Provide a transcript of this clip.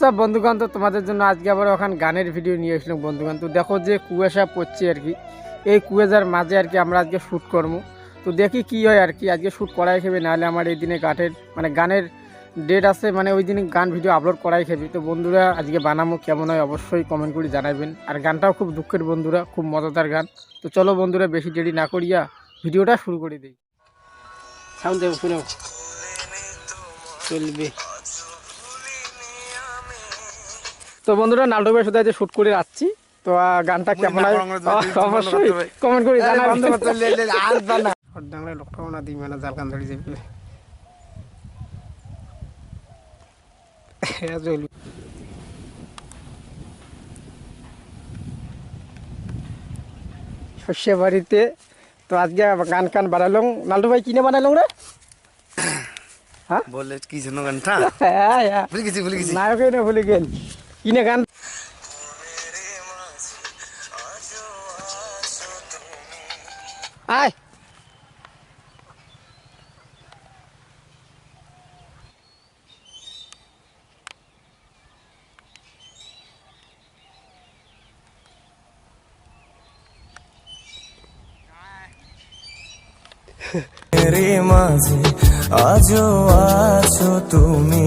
WhatsApp বন্ধুগণ, তো তোমাদের জন্য আজকে আবার ওখানে গানের ভিডিও নিয়ে এসলাম বন্ধুগণ। তো দেখো যে কুয়াশা পড়ছে আর কি, এই কুয়াশার মাঝে আর কি আমরা আজকে শ্যুট করবো। তো দেখি কি হয় আর কি, আজকে শ্যুট করাই খেবে, নাহলে আমার এই দিনে গানের ডেট আছে, মানে ওই দিনে গান ভিডিও আপলোড করাই খেবি। তো বন্ধুরা আজকে বানাবো, কেমন হয় অবশ্যই কমেন্ট করে জানাবেন। আর গানটাও খুব দুঃখের বন্ধুরা, খুব মজাদার গান। তো চলো বন্ধুরা বেশি দেরি না করিয়া ভিডিওটা শুরু করে দিই। সাউন্ড দেবো, শুনেও চলবে। তো বন্ধুরা নাল্টু ভাইয়ের সাথে শ্যুট করে যাচ্ছি। তো গানটা কেমন হয় অবশ্যই কমেন্ট করে জানাবেন। লোকটাও না দিই মানে জাল গান ধরে যাবে। শস্য বাড়িতে তো আজকে গান কান বানালাম। নাল্টু ভাই কিনে বানালাম রে? হ্যাঁ বলে কি জন্য গানটা ভুলে গেছি নায়ক না ভুলে গেল কিনে গান। আয় মাঝে আজও আছো তুমি।